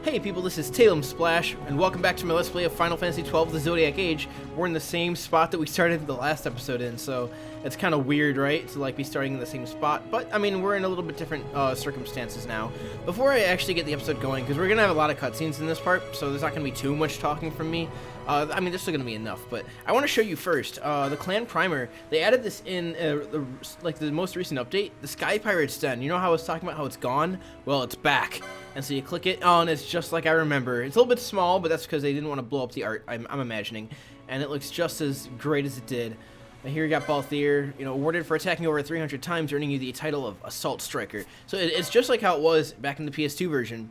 Hey people, this is Talem Splash, and welcome back to my Let's Play of Final Fantasy XII, the Zodiac Age. We're in the same spot that we started the last episode in, so it's kind of weird, right, to like be starting in the same spot, but I mean, we're in a little bit different circumstances now. Before I actually get the episode going, because we're going to have a lot of cutscenes in this part, so there's not going to be too much talking from me. I mean, there's still going to be enough, but I want to show you first, the Clan Primer. They added this in, the most recent update, the Sky Pirate's Den. You know how I was talking about how it's gone? Well, it's back. And so you click it, and it's just like I remember. It's a little bit small, but that's because they didn't want to blow up the art, I'm imagining. And it looks just as great as it did. And here you got Vossler, awarded for attacking over 300 times, earning you the title of Assault Striker. So it's just like how it was back in the PS2 version.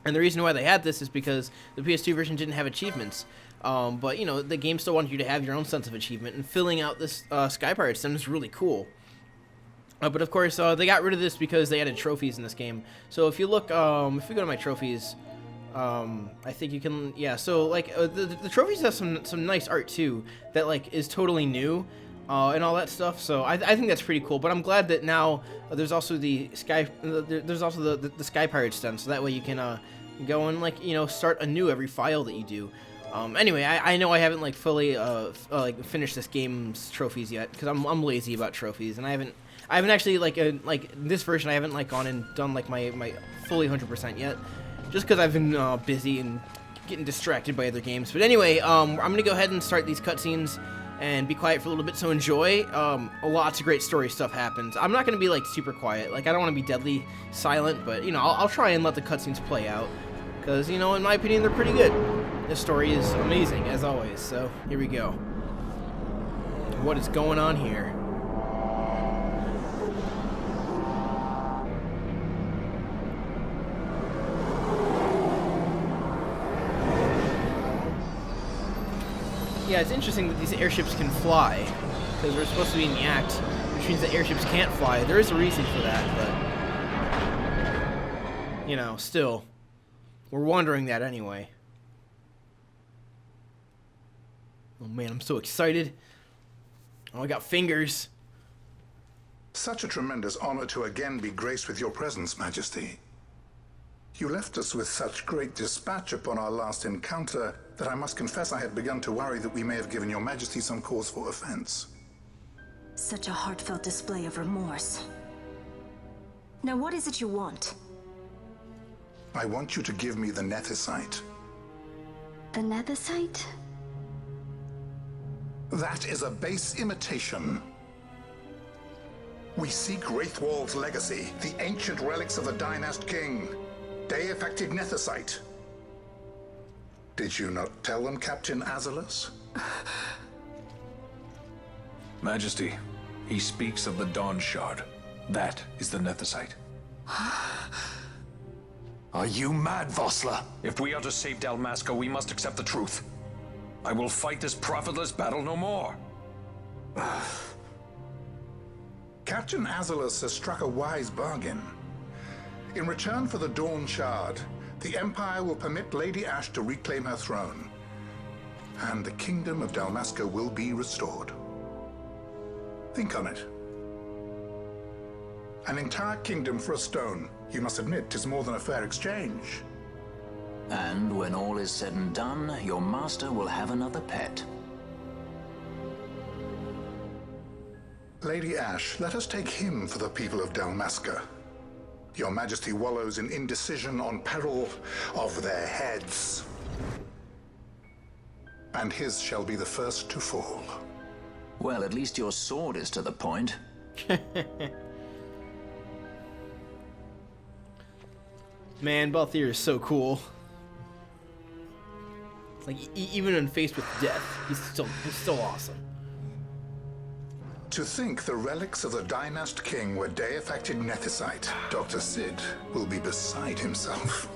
And the reason why they had this is because the PS2 version didn't have achievements. But, the game still wanted you to have your own sense of achievement, and filling out this Sky Pirate's Den is really cool. But of course, they got rid of this because they added trophies in this game. So if you look, if you go to my trophies, I think you can, yeah, so like the trophies have some nice art too that like is totally new and all that stuff. So I think that's pretty cool. But I'm glad that now there's also the Sky Pirate's Den, so that way you can go and like start anew every file that you do. Anyway, I know I haven't like fully like finished this game's trophies yet because I'm lazy about trophies, and I haven't actually like this version I haven't like gone and done like my fully 100% yet, just because I've been busy and getting distracted by other games. But anyway, I'm gonna go ahead and start these cutscenes and be quiet for a little bit. So enjoy. Lots of great story stuff happens. I'm not gonna be like super quiet. Like I don't want to be deadly silent, but I'll try and let the cutscenes play out because in my opinion they're pretty good. This story is amazing as always. So here we go. What is going on here? Yeah, it's interesting that these airships can fly, because we're supposed to be in the act, which means that airships can't fly. There is a reason for that, but, still, we're wondering that anyway. Oh man, I'm so excited. Oh, I got fingers. Such a tremendous honor to again be graced with your presence, Majesty. You left us with such great dispatch upon our last encounter that I must confess I had begun to worry that we may have given your Majesty some cause for offense. Such a heartfelt display of remorse. Now what is it you want? I want you to give me the Nethicite. The Nethicite? That is a base imitation. We seek Wraithwald's legacy, the ancient relics of the Dynast King. Day-affected Nethicite. Did you not tell them, Captain Azalus? Majesty, he speaks of the Dawn Shard. That is the Nethicite. Are you mad, Vossler? If we are to save Dalmasca, we must accept the truth. I will fight this profitless battle no more. Captain Azalus has struck a wise bargain. In return for the Dawn Shard, the Empire will permit Lady Ash to reclaim her throne, and the Kingdom of Dalmasca will be restored. Think on it. An entire kingdom for a stone. You must admit, 'tis more than a fair exchange. And when all is said and done, your master will have another pet. Lady Ash, let us take him for the people of Dalmasca. Your Majesty wallows in indecision on peril of their heads. And his shall be the first to fall. Well, at least your sword is to the point. Man, Balthier is so cool. Like even when faced with death, he's still awesome. To think the relics of the Dynast King were day-affected Nethicite, Dr. Sid will be beside himself.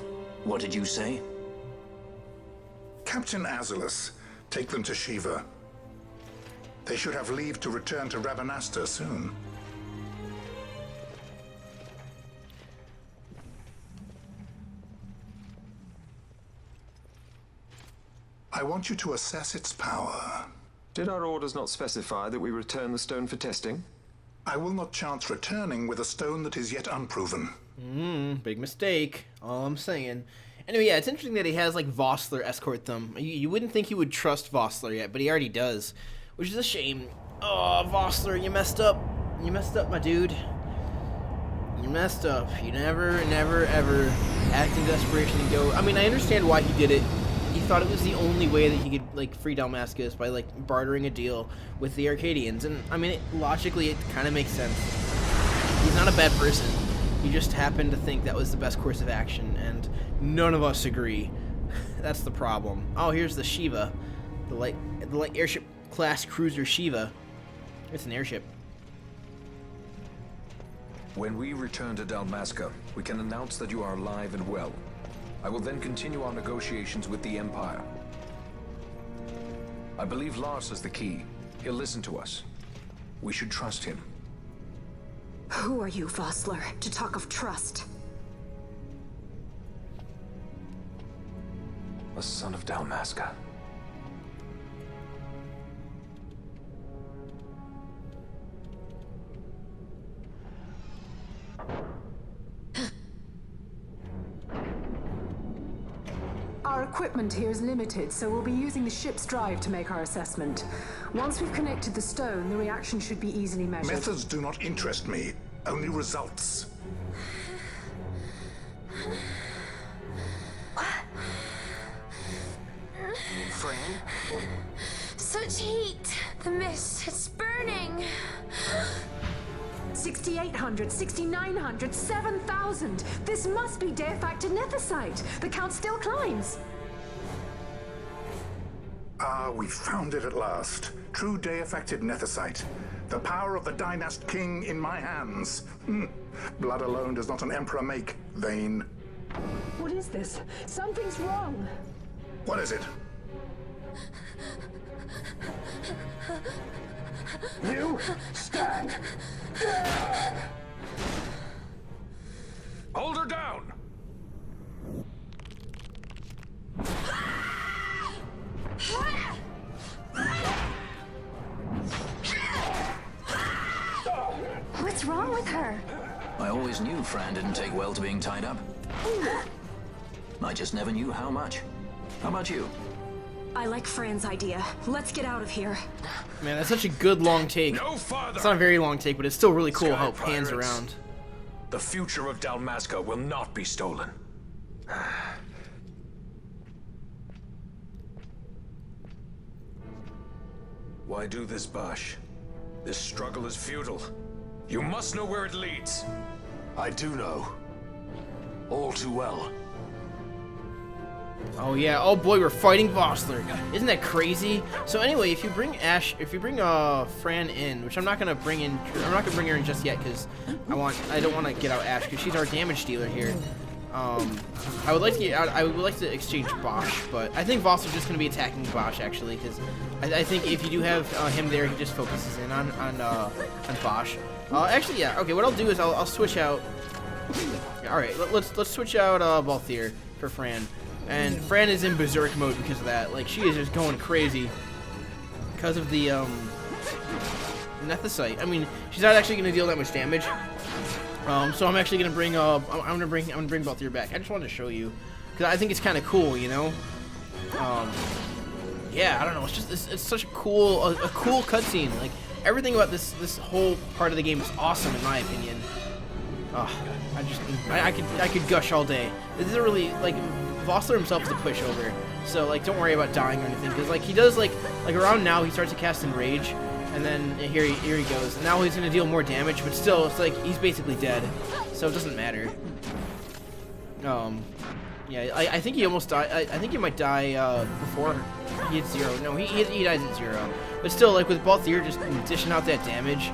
What did you say? Captain Azalus, take them to Shiva. They should have leave to return to Rabanastre soon. I want you to assess its power. Did our orders not specify that we return the stone for testing? I will not chance returning with a stone that is yet unproven. Big mistake. All I'm saying. Anyway, yeah, it's interesting that he has, like, Vossler escort them. You wouldn't think he would trust Vossler yet, but he already does, which is a shame. Oh, Vossler, you messed up. You messed up, my dude. You messed up. You never, ever act in desperation and go... I mean, I understand why he did it. He thought it was the only way that he could, like, free Dalmascus by, like, bartering a deal with the Arcadians. And, I mean, logically, it kind of makes sense. He's not a bad person. He just happened to think that was the best course of action, and none of us agree. That's the problem. Oh, here's the Shiva. The light airship class cruiser Shiva. It's an airship. When we return to Dalmasca, we can announce that you are alive and well. I will then continue our negotiations with the Empire. I believe Lars is the key. He'll listen to us. We should trust him. Who are you, Vossler, to talk of trust? A son of Dalmasca. Our equipment here is limited, so we'll be using the ship's drive to make our assessment. Once we've connected the stone, the reaction should be easily measured. Methods do not interest me, only results. Friend? Such heat! The mist, it's burning! 6,800, 6,900, 7,000! This must be deified nethicite! The count still climbs! Ah, we found it at last. True day-affected nethicite. The power of the Dynast King in my hands. Blood alone does not an emperor make, vain. What is this? Something's wrong! What is it? You stand! Hold her down! What's wrong with her? I always knew Fran didn't take well to being tied up. I just never knew how much. How about you? I like Fran's idea. Let's get out of here. Man, that's such a good long take. No farther! It's not a very long take, but it's still really cool Sky how it pans pirates. around. The future of Dalmasca will not be stolen. Why do this, Bosch? This struggle is futile. You must know where it leads. I do know. All too well. Oh yeah, oh boy, we're fighting Vossler. Isn't that crazy? So anyway, if you bring Fran in, which I'm not gonna bring her in just yet because I don't want to get out Ash because she's our damage dealer here. I would like to exchange Bosch, but I think Vossler's just gonna be attacking Bosch actually because I think if you do have him there, he just focuses in on Bosch. Actually, yeah. Okay, what I'll do is I'll switch out. All right, let's switch out Balthier for Fran. And Fran is in berserk mode because of that. Like, she is just going crazy because of the nethicite. I mean, she's not actually going to deal that much damage. So I'm actually going to bring I'm going to bring Balthier back. I just wanted to show you because I think it's kind of cool, you know. Yeah, I don't know. It's just it's such a cool cutscene. Like everything about this whole part of the game is awesome in my opinion. I could gush all day. This is a really like. Vossler himself is a pushover, so like don't worry about dying or anything, because like he does like around now he starts to cast Enrage, and then here he goes, and now he's gonna deal more damage, but still it's like he's basically dead, so it doesn't matter. Yeah, I think he almost died. I think he might die before he hits 0. No, he dies at 0, but still like with Balthier just dishing out that damage.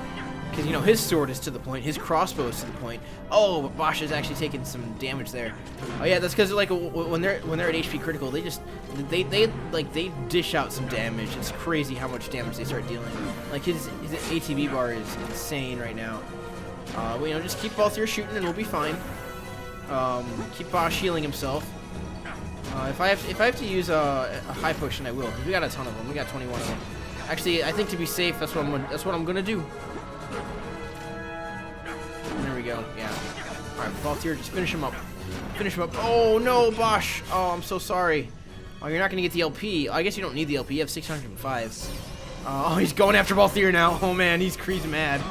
Because, you know, his sword is to the point, his crossbow is to the point. Oh, Bosch is actually taking some damage there. Oh yeah, that's because like when they're at HP critical, they dish out some damage. It's crazy how much damage they start dealing. Like his ATB bar is insane right now. You know, just keep Balthier shooting and we'll be fine. Keep Bosch healing himself. If I have to use a high potion, I will. Because we got a ton of them. We got 21 of them. Actually, I think to be safe, that's what I'm gonna do. There we go. Yeah. All right, Balthier, just finish him up. Finish him up. Oh, no, Bosch. Oh, I'm so sorry. Oh, you're not going to get the LP. I guess you don't need the LP. You have 605. Oh, he's going after Balthier now. Oh, man, he's mad.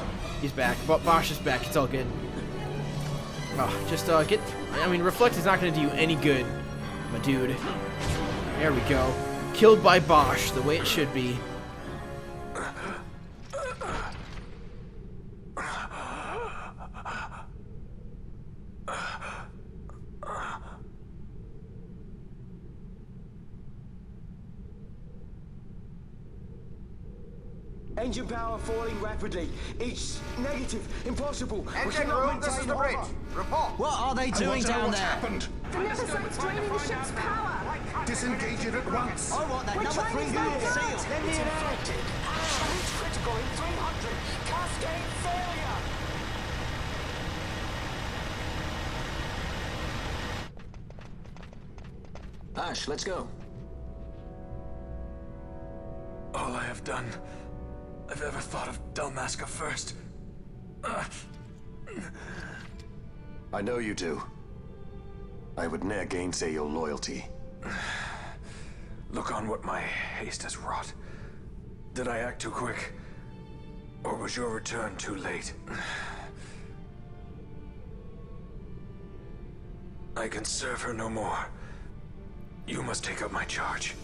He's back. Bosch is back. It's all good. Oh, just get... I mean, Reflect is not going to do you any good, my dude. There we go. Killed by Bosch, the way it should be. Engine power falling rapidly. It's negative. Impossible. Engine room, this is the bridge. Report. What are they doing down What's there? happened? The Neversite's draining the ship's power. Disengage it at once. I want that We're number trying 3 to unit stop sealed. that. Let me in out. It's critical in 300. Cascade failure. Ash, let's go. All I have done, I've ever thought of Dalmasca first. I know you do. I would ne'er gainsay your loyalty. Look on what my haste has wrought. Did I act too quick? Or was your return too late? I can serve her no more. You must take up my charge.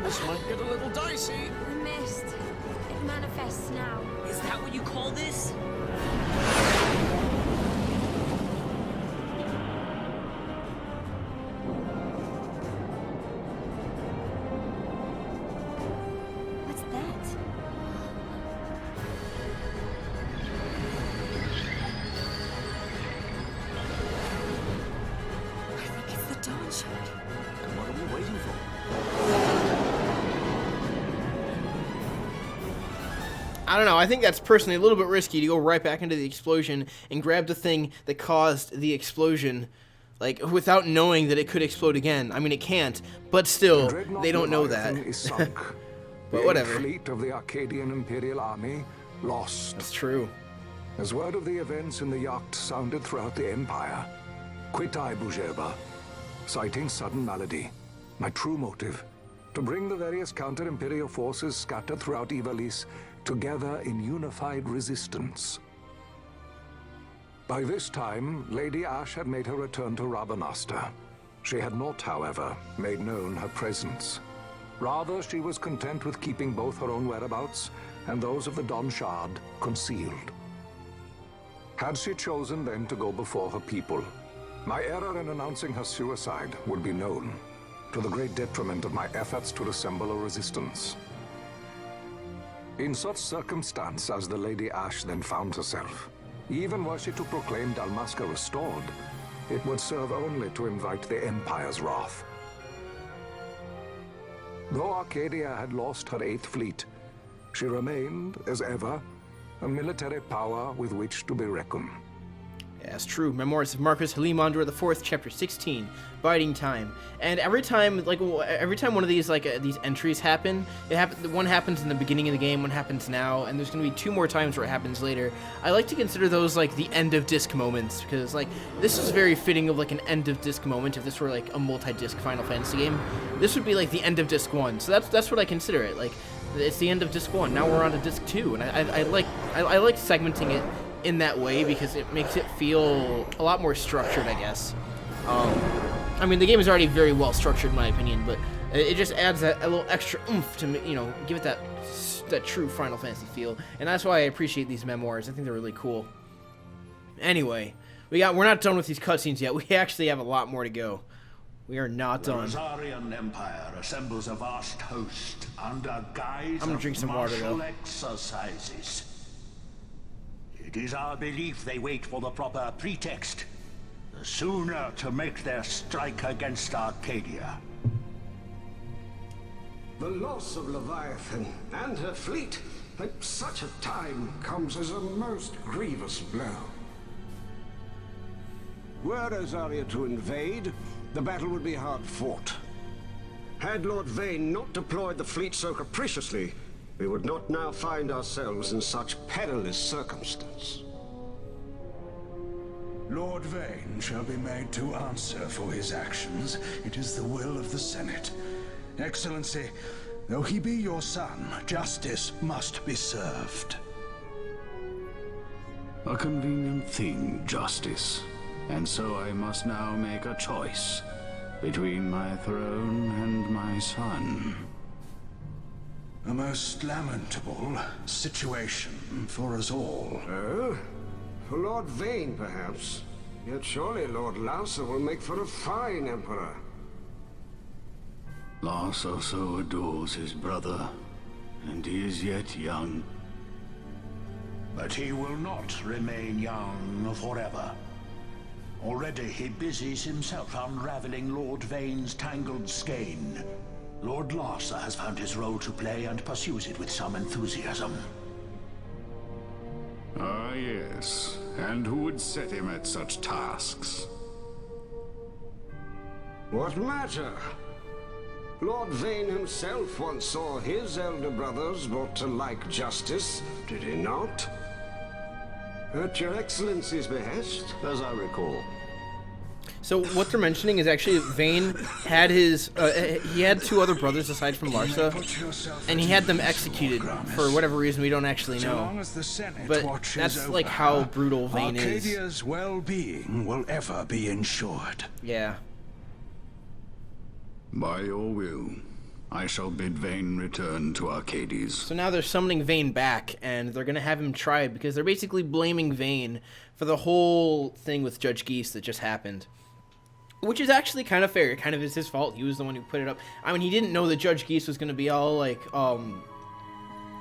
This might get a little dicey. The mist. It manifests now. Is that what you call this? What's that? I think it's the dawn shard. And what are we waiting for? I don't know. I think that's personally a little bit risky to go right back into the explosion and grab the thing that caused the explosion, like, without knowing that it could explode again. I mean, it can't, but still, they don't know that. But whatever. The fleet of the Arcadian Imperial army lost. That's true. As word of the events in the yacht sounded throughout the Empire, quit I Bujeba, citing sudden malady. My true motive, to bring the various counter-Imperial forces scattered throughout Ivalice together in unified resistance. By this time, Lady Ash had made her return to Rabanastre. She had not, however, made known her presence. Rather, she was content with keeping both her own whereabouts and those of the Don Shard concealed. Had she chosen then to go before her people, my error in announcing her suicide would be known, to the great detriment of my efforts to assemble a resistance. In such circumstance as the Lady Ash then found herself, even were she to proclaim Dalmasca restored, it would serve only to invite the Empire's wrath. Though Arcadia had lost her 8th fleet, she remained, as ever, a military power with which to be reckoned. Yeah, it's true. Memoirs of Marcus Halimandra IV, Chapter 16, Biding Time. And every time one of these these entries happen, one happens in the beginning of the game, one happens now, and there's going to be 2 more times where it happens later. I like to consider those like the end of disc moments, because like this is very fitting of like an end of disc moment. If this were like a multi-disc Final Fantasy game, this would be like the end of disc 1. So that's what I consider it. Like it's the end of disc 1. Now we're on to disc 2, and I like segmenting it in that way because it makes it feel a lot more structured, I guess. I mean, the game is already very well structured in my opinion, but it just adds a little extra oomph to, give it that true Final Fantasy feel, and that's why I appreciate these memoirs. I think they're really cool. Anyway, We're not done with these cutscenes yet. We actually have a lot more to go. We are not done. The Rosarian Empire assembles a vast host under guise I'm gonna drink some water, martial though. exercises. It is our belief they wait for the proper pretext, the sooner to make their strike against Arcadia. The loss of Leviathan and her fleet at such a time comes as a most grievous blow. Were Rosaria to invade, the battle would be hard fought. Had Lord Vane not deployed the fleet so capriciously, we would not now find ourselves in such perilous circumstance. Lord Vane shall be made to answer for his actions. It is the will of the Senate. Excellency, though he be your son, justice must be served. A convenient thing, justice. And so I must now make a choice between my throne and my son. A most lamentable situation for us all. Oh? For Lord Vane, perhaps. Yet surely Lord Larsa will make for a fine emperor. Larsa so adores his brother, and he is yet young. But he will not remain young forever. Already he busies himself unraveling Lord Vane's tangled skein. Lord Larsa has found his role to play and pursues it with some enthusiasm. Ah, yes. And who would set him at such tasks? What matter? Lord Vane himself once saw his elder brothers brought to like justice, did he not? At your Excellency's behest, as I recall. So what they're mentioning is actually Vane had his he had two other brothers aside from Larsa, and he had them executed for whatever reason we don't actually know. But that's like how brutal Vane is. Arcadia's well-being will ever be ensured. Yeah. By your will, I shall bid Vane return to Arcades. So now they're summoning Vane back, and they're gonna have him tried because they're basically blaming Vane for the whole thing with Judge Geese that just happened. Which is actually kind of fair. It kind of is his fault. He was the one who put it up. I mean, he didn't know that Judge Geese was gonna be all like,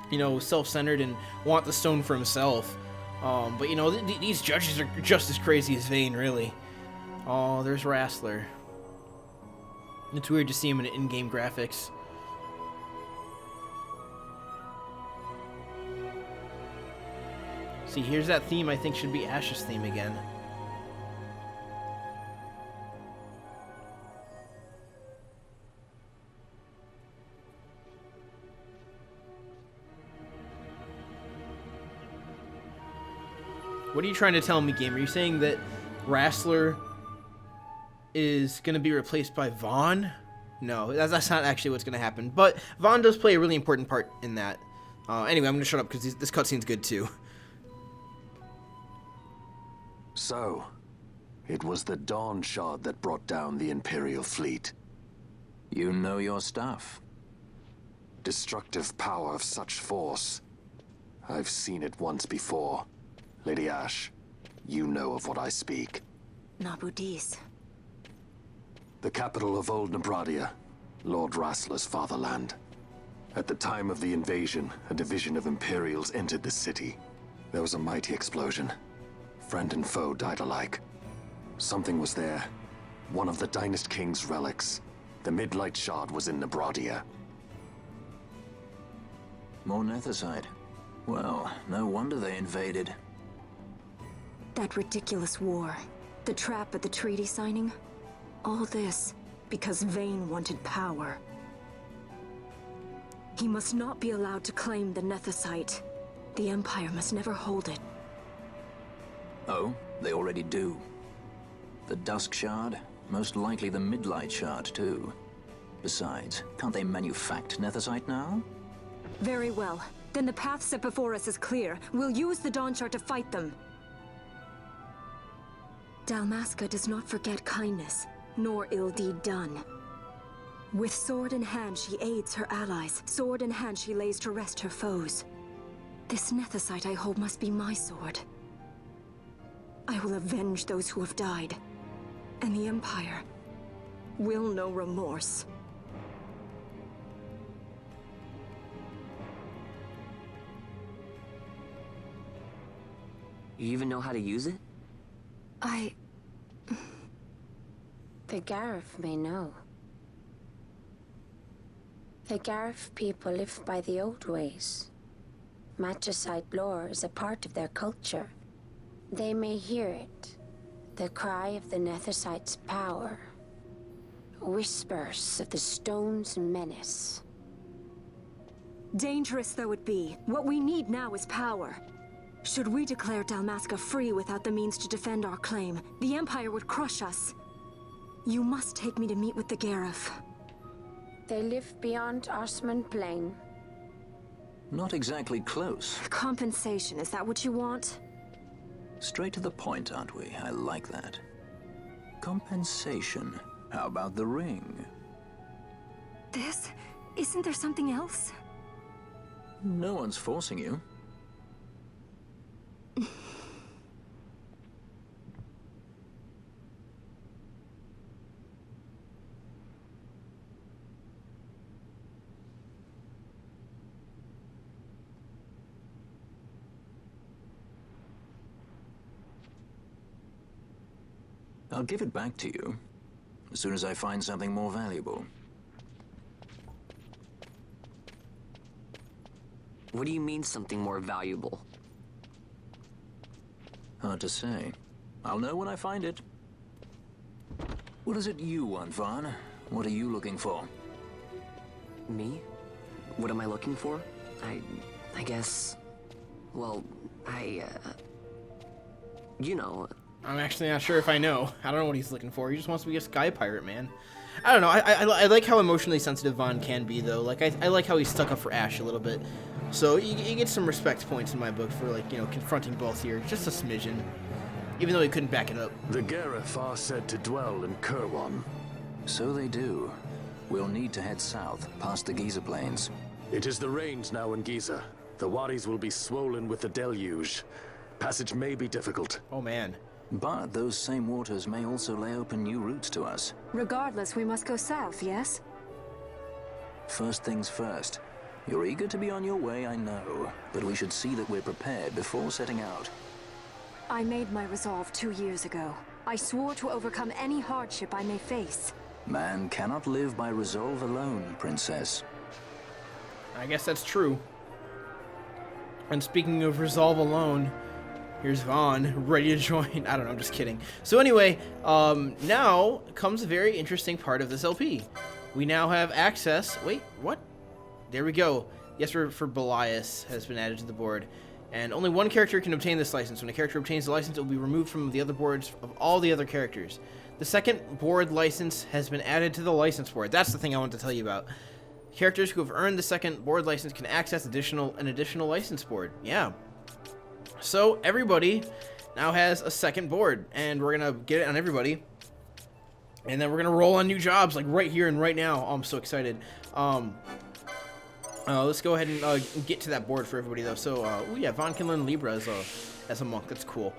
you know, self-centered and want the stone for himself. But you know, these judges are just as crazy as Vane, really. Oh, there's Vossler. It's weird to see him in in-game graphics. See, here's that theme I think should be Ash's theme again. What are you trying to tell me, game? Are you saying that Vossler is going to be replaced by Vaughn? No, that's not actually what's going to happen. But Vaughn does play a really important part in that. Anyway, I'm going to shut up because this cutscene's good too. So, it was the Dawn Shard that brought down the Imperial fleet. You know your stuff. Destructive power of such force. I've seen it once before. Lady Ash, you know of what I speak. Nabudis. The capital of Old Nebradia, Lord Rassler's fatherland. At the time of the invasion, a division of Imperials entered the city. There was a mighty explosion. Friend and foe died alike. Something was there. One of the Dynast King's relics. The Midlight Shard was in Nebradia. More Nethicite. Well, no wonder they invaded. That ridiculous war. The trap at the treaty signing. All this because Vane wanted power. He must not be allowed to claim the Nethicite. The Empire must never hold it. Oh, they already do. The Dusk Shard, most likely the Midlight Shard too. Besides, can't they manufacture Nethicite now? Very well. Then the path set before us is clear. We'll use the Dawn Shard to fight them. Dalmasca does not forget kindness, nor ill deed done. With sword in hand, she aids her allies. Sword in hand, she lays to rest her foes. This Nethicite I hold must be my sword. I will avenge those who have died. And the Empire will know remorse. You even know how to use it? The Garif may know. The Garif people live by the old ways. Matricide lore is a part of their culture. They may hear it. The cry of the Nethersight's power. Whispers of the stone's menace. Dangerous though it be, what we need now is power. Should we declare Dalmasca free without the means to defend our claim, the Empire would crush us. You must take me to meet with the Garif. They live beyond Osman Plain. Not exactly close. Compensation, is that what you want? Straight to the point, aren't we? I like that. Compensation. How about the ring? This? Isn't there something else? No one's forcing you. I'll give it back to you as soon as I find something more valuable. What do you mean something more valuable? Hard to say. I'll know when I find it. What is it you want, Vaughn? What are you looking for? Me? What am I looking for? I guess... Well, you know... I'm actually not sure if I know. I don't know what he's looking for. He just wants to be a sky pirate, man. I don't know. I like how emotionally sensitive Vaughn can be, though. Like, I like how he stuck up for Ash a little bit. So you get some respect points in my book for, like, you know, confronting both here. Just a smidgen. Even though he couldn't back it up. The Garif are said to dwell in Kirwan. So they do. We'll need to head south, past the Giza Plains. It is the rains now in Giza. The wadis will be swollen with the deluge. Passage may be difficult. Oh, man. But those same waters may also lay open new routes to us. Regardless, we must go south, yes? First things first. You're eager to be on your way, I know. But we should see that we're prepared before setting out. I made my resolve 2 years ago. I swore to overcome any hardship I may face. Man cannot live by resolve alone, Princess. I guess that's true. And speaking of resolve alone, here's Vaughn, ready to join. I don't know, I'm just kidding. So anyway, now comes a very interesting part of this LP. We now have access. Wait, what? There we go. Yes, for Belias has been added to the board. And only one character can obtain this license. When a character obtains the license, it will be removed from the other boards of all the other characters. The second board license has been added to the license board. That's the thing I want to tell you about. Characters who have earned the second board license can access an additional license board. Yeah. So everybody now has a second board, and we're gonna get it on everybody, and then we're gonna roll on new jobs like right here and right now. Oh, I'm so excited. Let's go ahead and get to that board for everybody though. So, oh yeah, Vaughn can learn Libra as a monk. That's cool.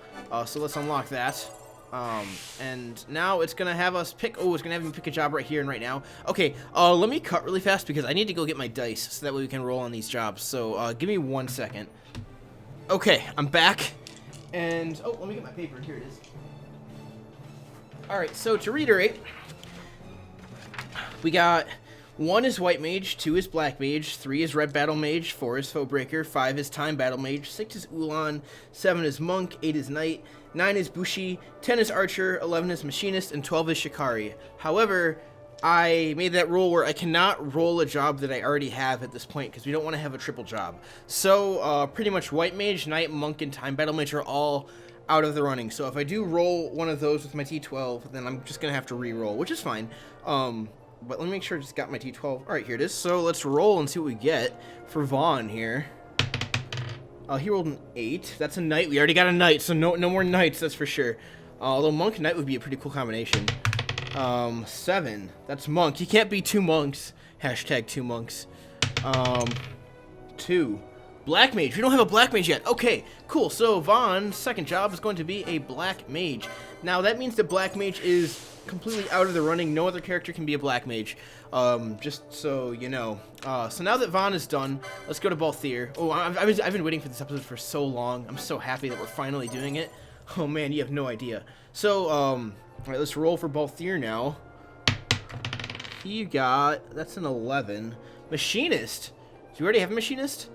So let's unlock that. And now it's gonna have us pick. Oh, it's gonna have me pick a job right here and right now. Okay. Let me cut really fast because I need to go get my dice so that way we can roll on these jobs. So, give me 1 second. Okay, I'm back, and oh, let me get my paper. Here it is. All right, so to reiterate, we got 1 is White Mage, 2 is Black Mage, 3 is Red Battle Mage, 4 is Foe Breaker, 5 is Time Battle Mage, 6 is Ulan, 7 is Monk, 8 is Knight, 9 is Bushi, 10 is Archer, 11 is Machinist, and 12 is Shikari. However, I made that rule where I cannot roll a job that I already have at this point because we don't want to have a triple job. So pretty much White Mage, Knight, Monk, and Time Battle Mage are all out of the running. So if I do roll one of those with my T12, then I'm just going to have to re-roll, which is fine. But let me make sure I just got my T12. All right, here it is. So let's roll and see what we get for Vaughn here. He rolled an 8. That's a Knight. We already got a Knight, so no more Knights, that's for sure. Although Monk and Knight would be a pretty cool combination. 7. That's Monk. You can't be 2 monks. Hashtag 2 monks. 2. Black mage. We don't have a black mage yet. Okay, cool. So Vaughn's second job is going to be a black mage. Now that means the black mage is completely out of the running. No other character can be a black mage. Just so you know. So now that Vaughn is done, let's go to Balthier. Oh, I've been waiting for this episode for so long. I'm so happy that we're finally doing it. Oh man, you have no idea. So, all right, let's roll for Balthier now. He got, that's an 11. Machinist. Do you already have a machinist?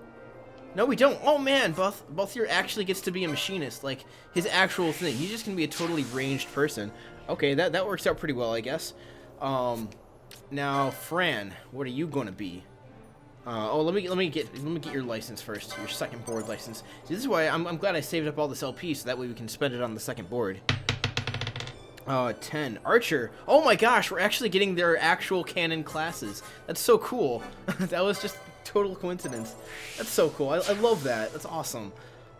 No, we don't. Oh man, Balthier actually gets to be a machinist, like his actual thing. He's just gonna be a totally ranged person. Okay, that works out pretty well, I guess. Now, Fran, what are you gonna be? Oh, let me get your license first. Your second board license. See, this is why I'm glad I saved up all this LP, so that way we can spend it on the second board. 10 Archer. Oh my gosh, we're actually getting their actual canon classes. That's so cool. That was just total coincidence. That's so cool. I love that. That's awesome.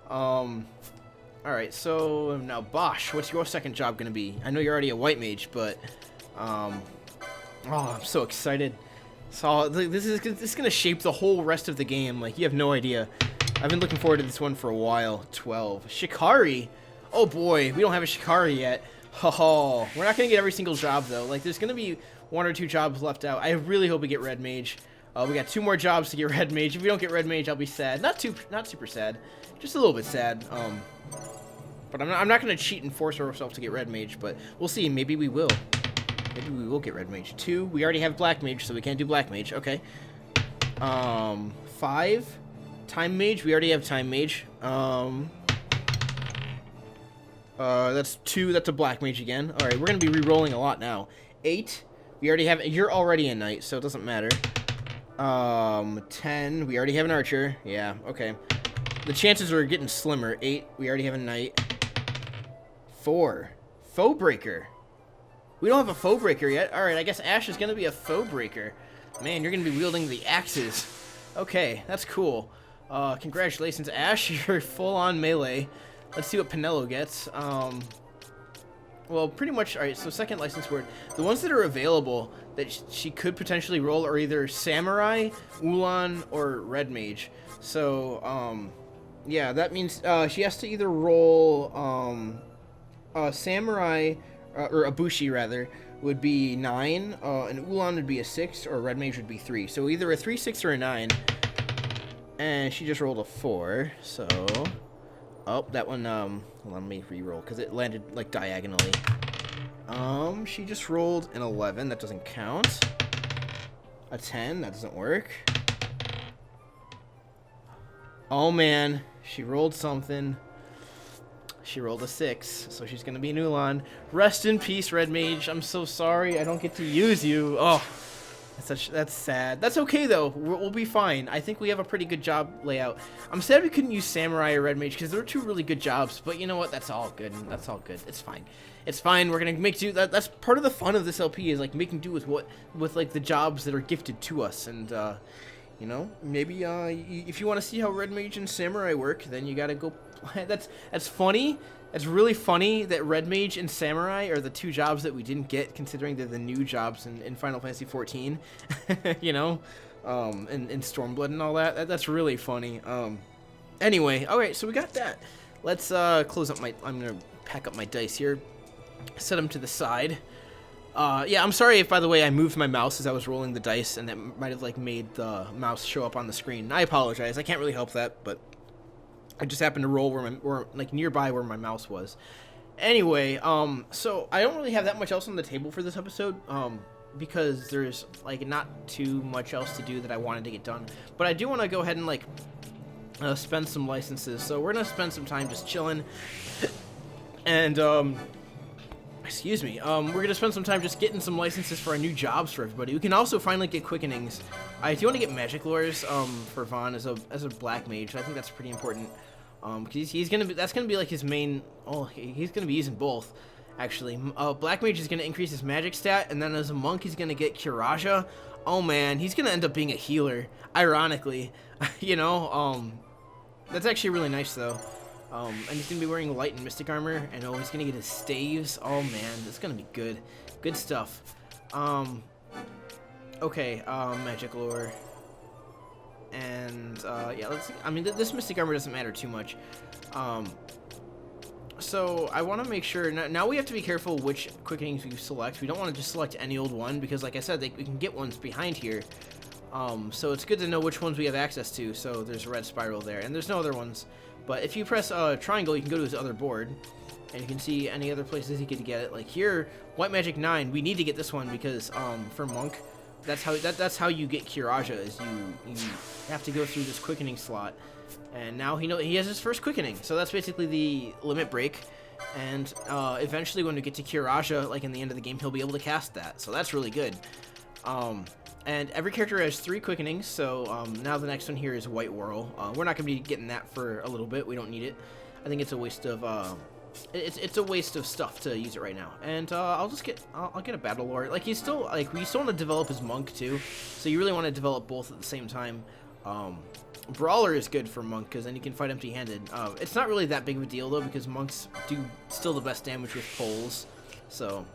Alright, so now Bosch, what's your second job gonna be? I know you're already a white mage, but oh, I'm so excited. So this is gonna shape the whole rest of the game. Like, you have no idea. I've been looking forward to this one for a while. 12 Shikari. Oh boy, we don't have a Shikari yet. Oh, we're not gonna get every single job though. Like, there's gonna be 1 or 2 jobs left out. I really hope we get Red Mage. We got 2 more jobs to get Red Mage. If we don't get Red Mage, I'll be sad. Not super sad, just a little bit sad. But I'm not gonna cheat and force ourselves to get Red Mage. But we'll see. Maybe we will. Maybe we will get Red Mage. 2. We already have Black Mage, so we can't do Black Mage. Okay. 5. Time Mage. We already have Time Mage. That's 2. That's a Black Mage again. All right, we're gonna be re-rolling a lot now. 8. We already have. You're already a Knight, so it doesn't matter. 10. We already have an Archer. Yeah. Okay. The chances are getting slimmer. 8. We already have a Knight. 4. Foe Breaker. We don't have a Foe Breaker yet. All right. I guess Ash is gonna be a Foe Breaker. Man, you're gonna be wielding the axes. Okay, that's cool. Congratulations, Ash. You're full-on melee. Let's see what Pinello gets. Well, pretty much, alright, so second license word. The ones that are available that she could potentially roll are either Samurai, Ulan, or Red Mage. So, yeah, that means she has to either roll Samurai, or Abushi, rather, would be 9, and Ulan would be a 6, or Red Mage would be 3. So either a 3, 6, or a 9. And she just rolled a 4, so... Oh, that one, hold on, let me re-roll, because it landed, like, diagonally. She just rolled an 11, that doesn't count. A 10, that doesn't work. Oh, man, she rolled something. She rolled a 6, so she's gonna be an Ulan. Rest in peace, Red Mage, I'm so sorry I don't get to use you. Oh, that's sad. That's okay, though. We'll be fine. I think we have a pretty good job layout. I'm sad we couldn't use Samurai or Red Mage, because they're 2 really good jobs, but you know what? That's all good. That's all good. It's fine. It's fine. We're gonna make do. That's part of the fun of this LP, is like making do with like the jobs that are gifted to us. And you know, maybe if you want to see how Red Mage and Samurai work, then you gotta go. That's funny. It's really funny that Red Mage and Samurai are the 2 jobs that we didn't get, considering they're the new jobs in Final Fantasy XIV. You know, and Stormblood and all that. That's really funny. Anyway, all right, so we got that. Let's close up I'm gonna pack up my dice here, set them to the side. Yeah, I'm sorry if, by the way, I moved my mouse as I was rolling the dice, and that might have like made the mouse show up on the screen. I apologize. I can't really help that, but I just happened to roll where like nearby where my mouse was. Anyway, so I don't really have that much else on the table for this episode, because there's like not too much else to do that I wanted to get done. But I do want to go ahead and like spend some licenses. So we're gonna spend some time just chilling, and excuse me, we're gonna spend some time just getting some licenses for our new jobs for everybody. We can also finally get quickenings. I do want to get magic lures for Vaughn as a black mage. I think that's pretty important. Because he's gonna be, that's gonna be like his main. Oh, he's gonna be using both, actually. Black mage is gonna increase his magic stat, and then as a monk he's gonna get Kiraja. Oh man, he's gonna end up being a healer. Ironically, you know. That's actually really nice though. And he's gonna be wearing light and mystic armor, and he's gonna get his staves. Oh man, that's gonna be good. Good stuff. Okay, magic lore. and yeah, let's. I mean, this mystic armor doesn't matter too much. So I want to make sure now we have to be careful which quickenings we select. We don't want to just select any old one because, like I said, we can get ones behind here. So it's good to know which ones we have access to. So there's a red spiral there, and there's no other ones. But if you press triangle, you can go to his other board, and you can see any other places he could get it. Like here, White Magic 9. We need to get this one because for Monk, that's how you get Kiraja. Is you have to go through this quickening slot. And now he has his first quickening, so that's basically the limit break. And eventually, when we get to Kiraja, like in the end of the game, he'll be able to cast that. So that's really good. And every character has 3 quickenings. So now the next one here is White Whirl. We're not going to be getting that for a little bit. We don't need it. I think it's a waste of it's a waste of stuff to use it right now. And I'll get a Battle Lord. Like we still want to develop his Monk too. So you really want to develop both at the same time. Brawler is good for Monk because then you can fight empty-handed. It's not really that big of a deal though because Monks do still the best damage with poles. So,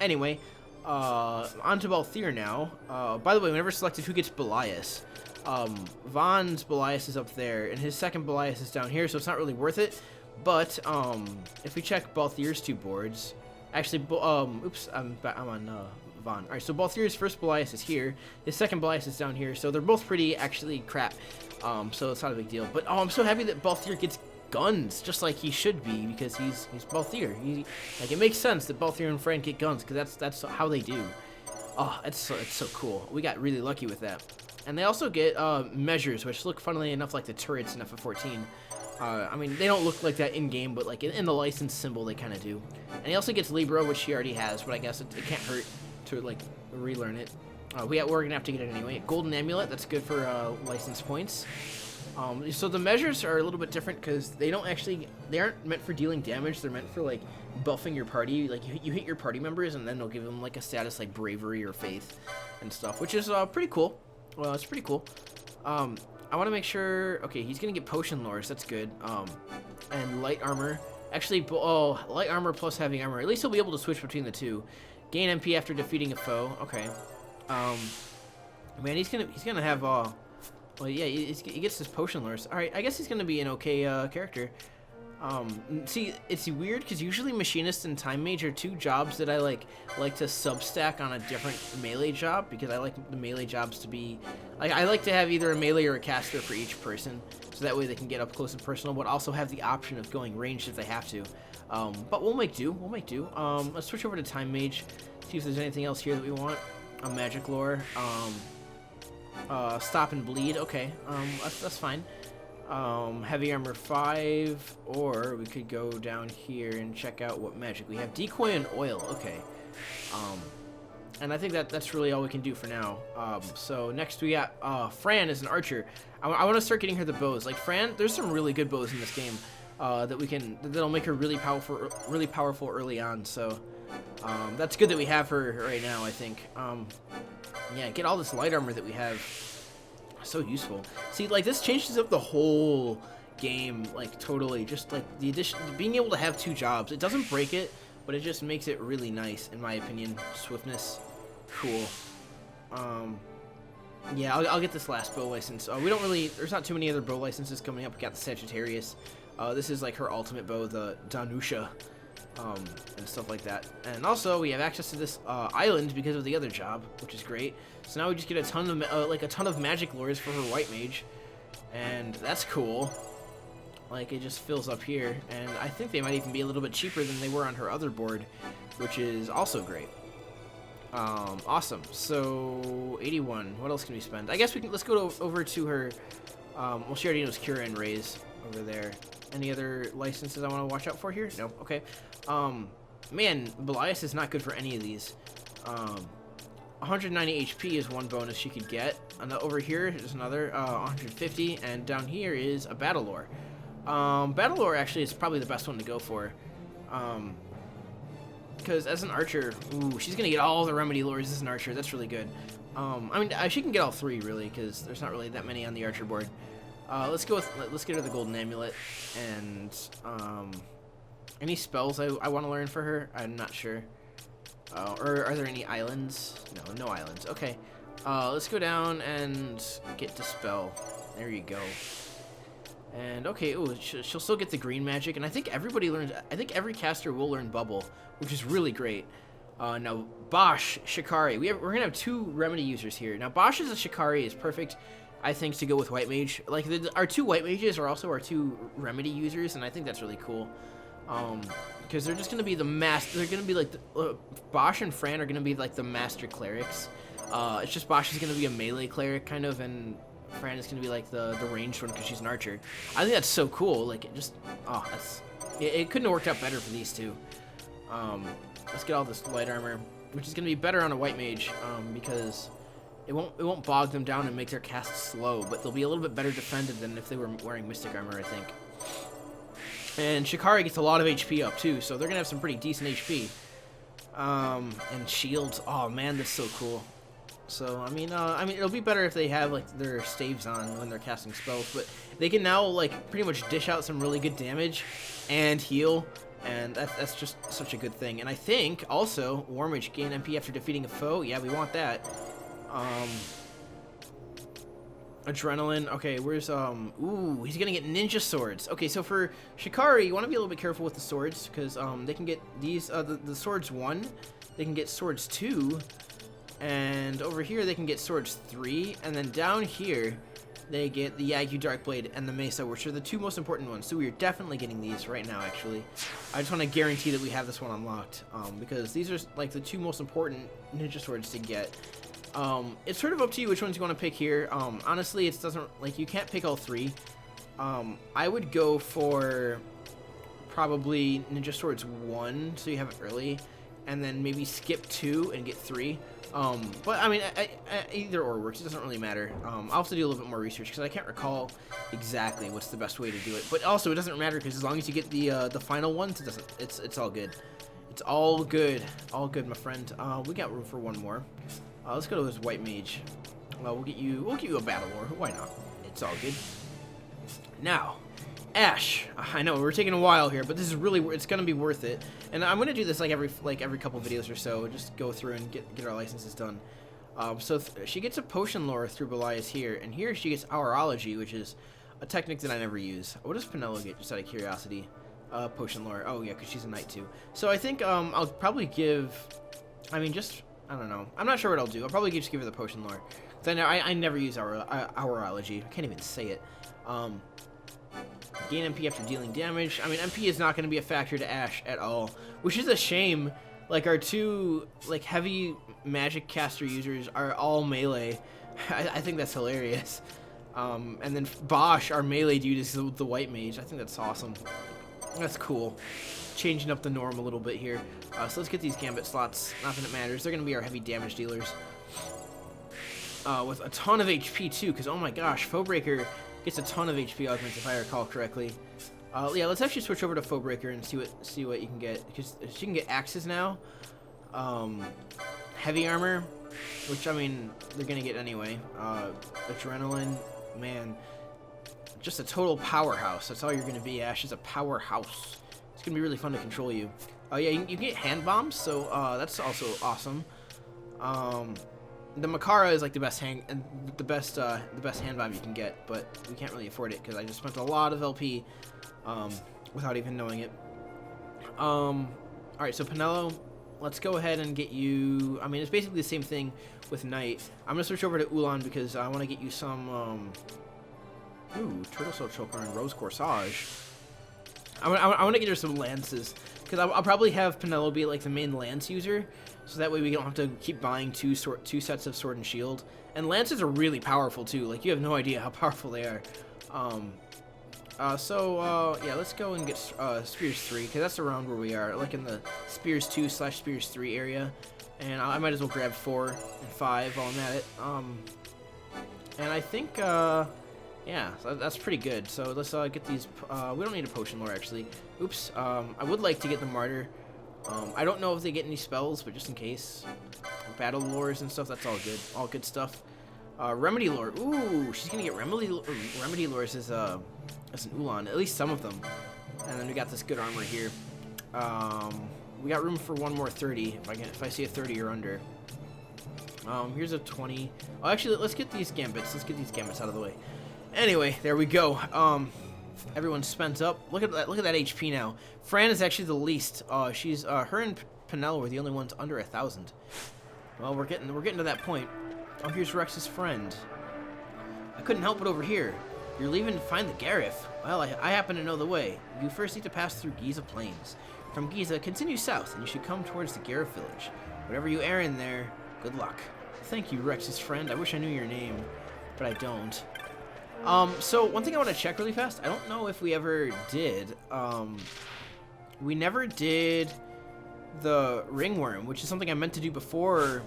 anyway, on to Balthier now. By the way, whenever selected who gets Belias, Vaughn's Belias is up there and his second Belias is down here, so it's not really worth it. But if we check Balthier's 2 boards, actually, oops, I'm on. Vaughn. Alright, so Balthier's first Belias is here. His second Belias is down here. So they're both pretty, actually, crap. So it's not a big deal. But, I'm so happy that Balthier gets guns, just like he should be, because he's Balthier. Like, it makes sense that Balthier and Fran get guns, because that's how they do. Oh, it's so cool. We got really lucky with that. And they also get measures, which look, funnily enough, like the turrets in FF14. I mean, they don't look like that in-game, but, like, in the license symbol, they kind of do. And he also gets Libra, which he already has, but I guess it can't hurt to like relearn it. We're gonna have to get it anyway. Golden Amulet, that's good for license points. So the measures are a little bit different because they aren't meant for dealing damage. They're meant for like buffing your party. Like you hit your party members and then they'll give them like a status like bravery or faith and stuff, which is pretty cool. Well, it's pretty cool. I want to make sure. Okay, he's gonna get potion lores. That's good. And light armor. Actually, light armor plus heavy armor. At least he'll be able to switch between the two. Gain MP after defeating a foe. Okay. Man, he's gonna have well, yeah, he gets his potion lures. All right, I guess he's gonna be an okay character. See, it's weird because usually machinist and time mage are 2 jobs that I like to substack on a different melee job because I like the melee jobs to be like I like to have either a melee or a caster for each person, so that way they can get up close and personal, but also have the option of going ranged if they have to. But we'll make do. Let's switch over to Time Mage, see if there's anything else here that we want. A Magic Lore. Stop and Bleed. Okay, that's fine. Heavy Armor 5, or we could go down here and check out what magic we have. Decoy and Oil. Okay. And I think that's really all we can do for now. So next we got Fran is an archer. I want to start getting her the bows. Like Fran, there's some really good bows in this game. That'll make her really powerful early on. So that's good that we have her right now, I think. Yeah, get all this light armor that we have. So useful. See, like this changes up the whole game, like totally. Just like the addition, being able to have 2 jobs. It doesn't break it, but it just makes it really nice, in my opinion. Swiftness, cool. Yeah, I'll get this last bow license. There's not too many other bow licenses coming up. We got the Sagittarius. This is like her ultimate bow, the Danusha, and stuff like that. And also, we have access to this island because of the other job, which is great. So now we just get a ton of magic lures for her white mage, and that's cool. Like it just fills up here, and I think they might even be a little bit cheaper than they were on her other board, which is also great. Awesome. So 81. What else can we spend? I guess let's go over to her. Well, she already knows Cura and Raise over there. Any other licenses I want to watch out for here? No. Okay. Man, Belias is not good for any of these. 190 HP is one bonus she could get. And over here is another 150, and down here is a Battle Lore. Battle Lore actually is probably the best one to go for. Because as an archer, ooh, she's gonna get all the remedy lures as an archer. That's really good. I mean, she can get all 3 really, because there's not really that many on the archer board. Let's get her the golden amulet, and any spells I want to learn for her. I'm not sure. Or are there any islands? No islands. Okay. Let's go down and get Dispel. There you go. And okay, ooh, she'll still get the green magic, and I think everybody learns. I think every caster will learn Bubble, which is really great. Now Bosch, Shikari, we're gonna have 2 remedy users here. Now Bosch as a Shikari is perfect, I think, to go with White Mage. Like our 2 White Mages are also our 2 remedy users, and I think that's really cool. Because they're just gonna be the They're gonna be like Bosch and Fran are gonna be like the master clerics. It's just Bosch is gonna be a melee cleric kind of, and Fran is gonna be like the ranged one because she's an archer. I think that's so cool. Like it couldn't have worked out better for these 2. Let's get all this light armor, which is gonna be better on a White Mage because it won't bog them down and make their cast slow, but they'll be a little bit better defended than if they were wearing Mystic armor, I think. And Shikari gets a lot of HP up too, so they're gonna have some pretty decent HP. And shields. Oh man, that's so cool. So I mean, it'll be better if they have like their staves on when they're casting spells, but they can now like pretty much dish out some really good damage and heal, and that's just such a good thing. And I think also War Mage gain MP after defeating a foe. Yeah, we want that. Adrenaline. Okay, where's ooh, he's gonna get ninja swords. Okay, so for Shikari, you want to be a little bit careful with the swords because they can get these the swords 1, they can get swords 2. And over here they can get swords 3, and then down here they get the Yagyu Darkblade and the Mesa, which are the 2 most important ones. So we are definitely getting these right now, actually. I just want to guarantee that we have this one unlocked, because these are like the 2 most important ninja swords to get. It's sort of up to you which ones you want to pick here. Honestly, it doesn't, like, you can't pick all 3. I would go for probably ninja swords 1, so you have it early, and then maybe skip 2 and get 3. But I mean, either or works. It doesn't really matter. I'll have to do a little bit more research because I can't recall exactly what's the best way to do it. But also, it doesn't matter because as long as you get the final ones, it's all good. It's all good, my friend. We got room for one more. Let's go to this White Mage. We'll get you a Battle War. Why not? It's all good. Now, Ash. I know we're taking a while here, but this is really, it's gonna be worth it. And I'm gonna do this like every couple videos or so. Just go through and get our licenses done. So she gets a potion lore through Belias here, and here she gets Hourology, which is a technique that I never use. What does Penelo get, just out of curiosity? Potion lore. Oh yeah, because she's a knight too. So I think I'll probably give. I mean, just I don't know. I'm not sure what I'll do. I'll probably just give her the potion lore. I never use Hourology. I can't even say it. Gain MP after dealing damage. I mean, MP is not going to be a factor to Ash at all, which is a shame. Like, our 2 like heavy magic caster users are all melee. I think that's hilarious. And then Bosch, our melee dude, is the White Mage. I think that's awesome. That's cool. Changing up the norm a little bit here. So let's get these Gambit slots. Not that it matters. They're going to be our heavy damage dealers. With a ton of HP too, because oh my gosh, Foebreaker gets a ton of HP augments if I recall correctly. Yeah, let's actually switch over to Foebreaker and see what you can get, because she can get axes now. Heavy armor, which I mean they're gonna get anyway. Adrenaline, man, just a total powerhouse. That's all you're gonna be. Ash is a powerhouse. It's gonna be really fun to control you. Yeah, you can get hand bombs, so that's also awesome. The Makara is like the best hand bomb you can get, but we can't really afford it because I just spent a lot of LP without even knowing it. Alright, so Penelo, let's go ahead and get you. I mean, it's basically the same thing with Knight. I'm gonna switch over to Ulan because I want to get you some Turtle Soul Choker and Rose Corsage. I want to get her some lances because I'll probably have Penelo be like the main lance user. So that way we don't have to keep buying two sets of sword and shield. And lances are really powerful too. Like, you have no idea how powerful they are. Yeah, let's go and get Spears 3, because that's around where we are, like in the Spears 2/Spears 3 area. And I might as well grab 4 and 5 while I'm at it. And I think, yeah, so that's pretty good. So let's get these. We don't need a potion lore, actually. Oops. I would like to get the Martyr. I don't know if they get any spells, but just in case. Battle lores and stuff, that's all good. All good stuff. Remedy lore. Ooh, she's gonna get remedy lores as an Ulan. At least some of them. And then we got this good armor here. We got room for one more 30. If I see a 30 or under. Here's a 20. Oh, actually, let's get these gambits. Let's get these gambits out of the way. Anyway, there we go. Everyone's spent up. Look at that HP now. Fran is actually the least. She's her and Penel were the only ones under 1,000. Well, we're getting to that point. Oh, here's Rex's friend. I couldn't help but overhear. You're leaving to find the Gareth. Well, I happen to know the way. You first need to pass through Giza Plains. From Giza, continue south, and you should come towards the Gareth village. Whatever you errand there, good luck. Thank you, Rex's friend. I wish I knew your name, but I don't. So one thing I want to check really fast. I don't know if we ever did. We never did the ringworm, which is something I meant to do before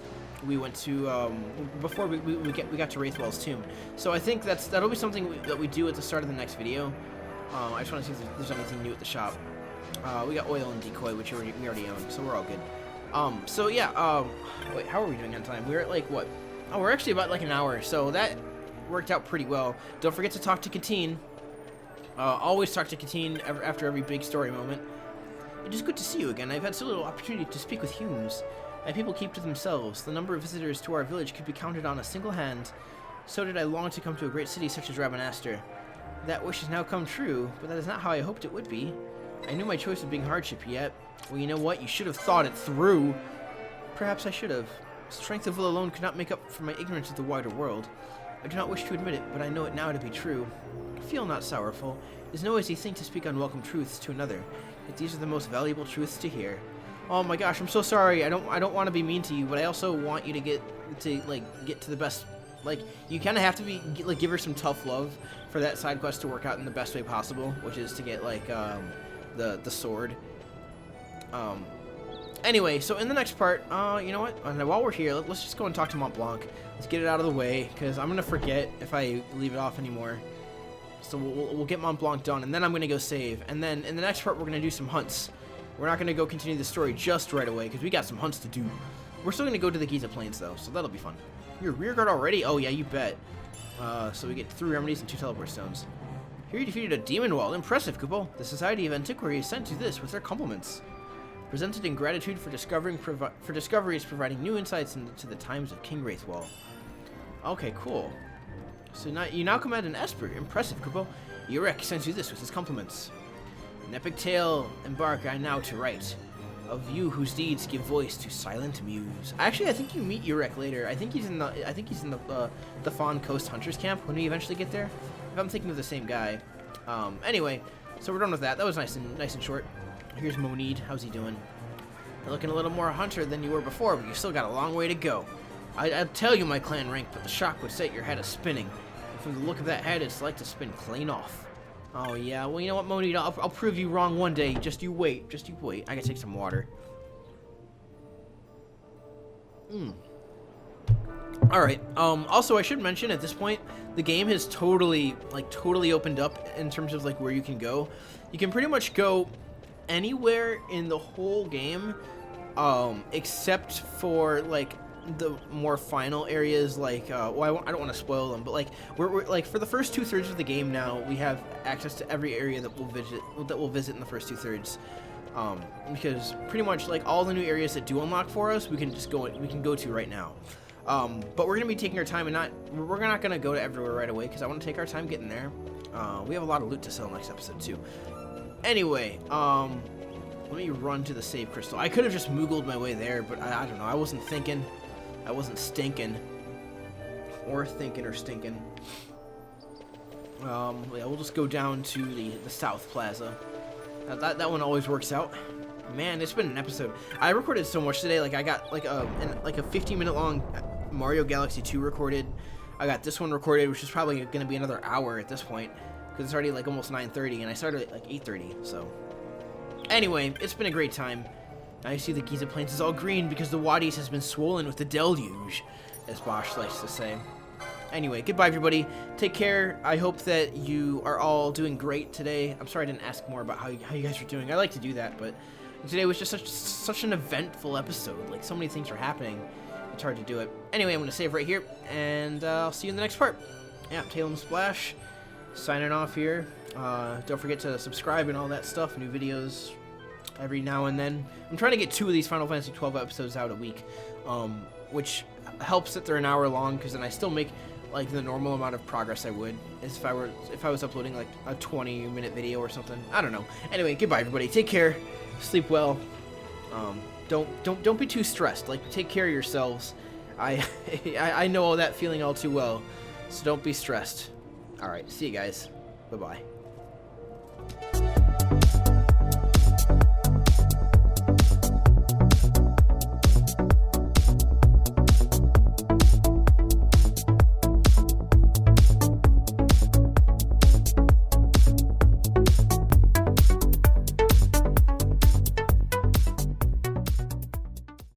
we went to before we got to Wraithwell's tomb. So I think that'll be something that we do at the start of the next video. I just want to see if there's anything new at the shop. We got oil and decoy, which we already own, so we're all good. So yeah. Wait, how are we doing on time? We're at like what? Oh, we're actually about like an hour. So that worked out pretty well. Don't forget to talk to Katine. Always talk to Katine after every big story moment. It is good to see you again. I've had so little opportunity to speak with humans. My people keep to themselves. The number of visitors to our village could be counted on a single hand. So did I long to come to a great city such as Rabanastre. That wish has now come true, but that is not how I hoped it would be. I knew my choice would be hardship yet. Well, you know what? You should have thought it through. Perhaps I should have. Strength of will alone could not make up for my ignorance of the wider world. I do not wish to admit it, but I know it now to be true. Feel not sorrowful. It is no easy thing to speak unwelcome truths to another, yet these are the most valuable truths to hear. Oh my gosh, I'm so sorry. I don't want to be mean to you, but I also want you to get to the best. Like, you kind of have to give her some tough love for that side quest to work out in the best way possible, which is to get the sword. Anyway, so in the next part, you know what? While we're here, let's just go and talk to Mont Blanc. Let's get it out of the way, because I'm gonna forget if I leave it off anymore. So we'll get Mont Blanc done, and then I'm gonna go save. And then in the next part, we're gonna do some hunts. We're not gonna go continue the story just right away, because we got some hunts to do. We're still gonna go to the Giza Plains though, so that'll be fun. You're rear guard already? Oh yeah, you bet. So we get 3 remedies and 2 teleport stones. Here you defeated a demon wall. Impressive, Kupo. The Society of Antiquaries sent you this with their compliments. Presented in gratitude for discoveries providing new insights into the times of King Wraithwell. Okay, cool. So now you command an Esper. Impressive, Kupo. Urek sends you this with his compliments. An epic tale embark I now to write, of you whose deeds give voice to silent muse. Actually, I think you meet Urek later. I think he's in the Fawn Coast Hunters camp when we eventually get there. If I'm thinking of the same guy. Anyway, so we're done with that. That was nice and short. Here's Monid. How's he doing? You're looking a little more hunter than you were before, but you still got a long way to go. I'd tell you my clan rank, but the shock would set your head a spinning. And from the look of that head, it's like to spin clean off. Oh yeah, well you know what, Monid? I'll prove you wrong one day. Just you wait. Just you wait. I gotta take some water. Alright, also I should mention at this point, the game has totally opened up in terms of where you can go. You can pretty much go anywhere in the whole game, except for the more final areas, well, I don't want to spoil them, but we're for the first 2/3 of the game now, we have access to every area that we'll visit in the first 2/3. Because pretty much all the new areas that do unlock for us, we can go to right now. But we're gonna be taking our time and we're not gonna go to everywhere right away because I want to take our time getting there. We have a lot of loot to sell next episode too. Anyway, let me run to the save crystal. I could have just moogled my way there, but I don't know. I wasn't thinking. I wasn't stinking. Or thinking or stinking. Yeah, we'll just go down to the South Plaza. That one always works out. Man, it's been an episode. I recorded so much today. I got a 15-minute long Mario Galaxy 2 recorded. I got this one recorded, which is probably going to be another hour at this point, because it's already almost 9:30, and I started at 8:30. So, anyway, it's been a great time. Now you see the Giza Plains is all green because the Wadis has been swollen with the deluge, as Bosch likes to say. Anyway, goodbye everybody. Take care. I hope that you are all doing great today. I'm sorry I didn't ask more about how you guys are doing. I like to do that, but today was just such an eventful episode. So many things are happening. It's hard to do it. Anyway, I'm going to save right here, and I'll see you in the next part. Yeah, Talem Splash, signing off here. Don't forget to subscribe and all that stuff. New videos every now and then. I'm trying to get 2 of these Final Fantasy 12 episodes out a week, which helps that they're an hour long, because then I still make like the normal amount of progress I would as if I was uploading like a 20-minute video or something. I don't know. Anyway, goodbye everybody. Take care. Sleep well. Don't be too stressed. Like, take care of yourselves. I know all that feeling all too well. So don't be stressed. All right. See you guys. Bye-bye.